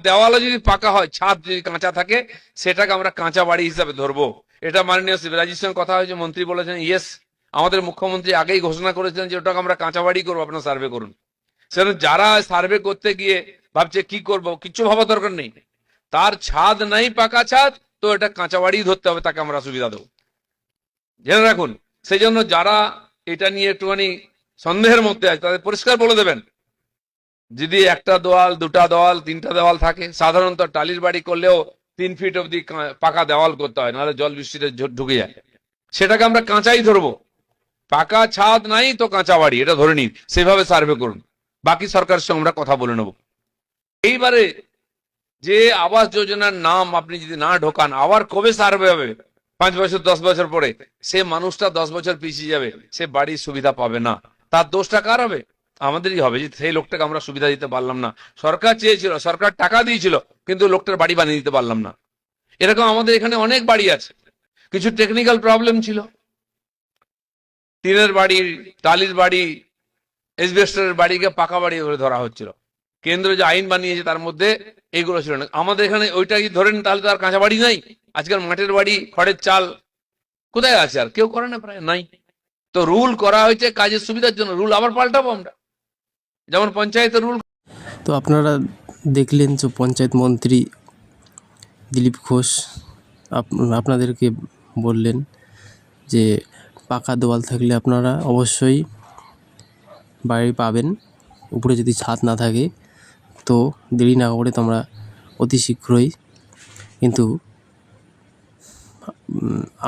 দেওয়ালও যদি পাকা হয়, ছাদ যদি কাঁচা থাকে, সেটাকে আমরা কাঁচা বাড়ি হিসাবে ধরবো। এটা মাননীয় শিবরাজির সঙ্গে কথা হয়েছে, মন্ত্রী বলেছেন ইয়েস। আমাদের মুখ্যমন্ত্রী আগেই ঘোষণা করেছেন যে ওটাকে আমরা কাঁচা বাড়ি করবো, আপনারা সার্ভে করুন। সেখানে যারা সার্ভে করতে গিয়ে ভাবছে কি করব, কিচ্ছু ভাবা দরকার নেই। তার ছাদ নাই, পাকা ছাদ, তো এটা কাঁচা বাড়ি ধরতে হবে, তাকে আমরা সুবিধা দেবো, জেনে রাখুন। সেই জন্য যারা এটা নিয়ে একটুখানি সন্দেহের মধ্যে আছে, তাদের পরিষ্কার বলে দেবেন, যদি একটা দেওয়াল, দুটা দেওয়াল, তিনটা দেওয়াল থাকে, সাধারণত টালির বাড়ি করলেও 3 ফিট অব্দি পাকা দেওয়াল করতে হয়, নাহলে জল বৃষ্টিতে ঢুকে যায়। সেটাকে আমরা কাঁচাই ধরবো। পাকা ছাদ নাই তো কাঁচা বাড়ি, এটা ধরে নিন, সেভাবে সার্ভে করুন। বাকি সরকারের সঙ্গে আমরা কথা বলে নেব। এইবারে যে আবাস যোজনার নাম আপনি যদি না ঢোকান, আবার কবে সার্ভে হবে? 5 বছর 10 বছর পরে সে মানুষটা 10 বছর পিছিয়ে যাবে, সে বাড়ির সুবিধা পাবে না। তার দোষটা কার হবে? আমাদেরই হবে, যে সেই লোকটাকে আমরা সুবিধা দিতে পারলাম না। সরকার চেয়েছিল, সরকার টাকা দিয়েছিল, কিন্তু লোকটার বাড়ি বানিয়ে দিতে পারলাম না। এরকম আমাদের এখানে অনেক বাড়ি আছে, কিছু টেকনিক্যাল প্রবলেম ছিল, টিনের বাড়ি, টালির বাড়ি, এসবেস্টারের বাড়িকে পাকা বাড়ি করে ধরা হচ্ছিল। কেন্দ্র যে আইন বানিয়েছে তার মধ্যে এইগুলো ছিল না। আমাদের এখানে ওইটাই ধরেন, তাহলে তো আর কাঁচা বাড়ি নাই। আজকাল মাটির বাড়ি, খড়ের চাল কোথায় আছে? আর কেউ করে না, প্রায় নাই। তো রুল করা হয়েছে কাজের সুবিধার জন্য, রুল আবার পাল্টাবো আমরা, যেমন পঞ্চায়েতের রুল। তো আপনারা দেখলেন যে পঞ্চায়েত মন্ত্রী দিলীপ ঘোষ আপনাদেরকে বললেন যে পাকা দেওয়াল থাকলে আপনারা অবশ্যই বাড়ি পাবেন, উপরে যদি ছাদ না থাকে। তো দেরি না করে তোমরা অতি শীঘ্রই কিন্তু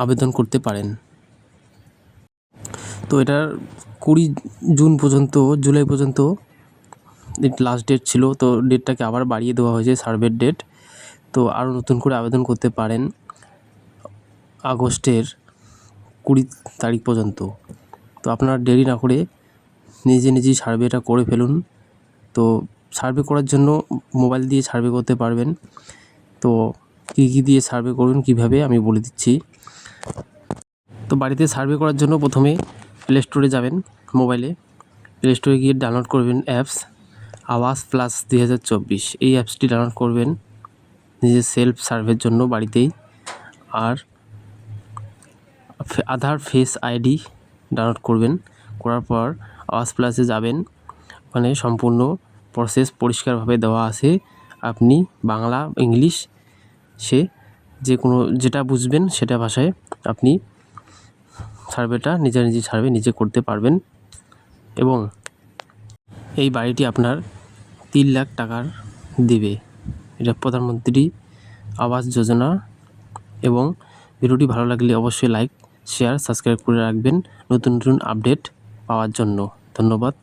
আবেদন করতে পারেন। তো এটার 20 জুন পর্যন্ত, জুলাই পর্যন্ত লাস্ট ডেট ছিল। তো ডেটটাকে আবার বাড়িয়ে দেওয়া হয়েছে, সার্ভের ডেট। তো আরও নতুন করে আবেদন করতে পারেন আগস্টের 20 তারিখ পর্যন্ত। তো আপনারা দেরি না করে নিজেই সার্ভেটা করে ফেলুন। তো সার্ভে করার জন্য মোবাইল দিয়ে সার্ভে করতে পারবেন। তো কী দিয়ে সার্ভে করবেন, কীভাবে আমি বলে দিচ্ছি। তো বাড়িতে সার্ভে করার জন্য প্রথমে প্লে স্টোরে যাবেন, মোবাইলে প্লে স্টোরে গিয়ে ডাউনলোড করবেন অ্যাপস আবাস প্লাস 2024। এই অ্যাপসটি ডাউনলোড করবেন নিজের সেলফ সার্ভের জন্য বাড়িতেই। আর আধার ফেস আইডি ডাউনলোড করবেন, করার পর আবাস প্লাসে যাবেন। ওখানে সম্পূর্ণ প্রসেস পরিষ্কারভাবে দেওয়া আছে। আপনি বাংলা, ইংলিশ, সে যে কোনো যেটা বুঝবেন সেটা ভাষায় আপনি সার্ভেটা নিজে সার্ভে নিজে করতে পারবেন। এবং এই বাড়িটি আপনার 3 লাখ টাকার দেবে। এটা প্রধানমন্ত্রী আবাস যোজনা। এবং ভিডিওটি ভালো লাগলে অবশ্যই লাইক, শেয়ার, সাবস্ক্রাইব করে রাখবেন নতুন আপডেট পাওয়ার জন্য। ধন্যবাদ।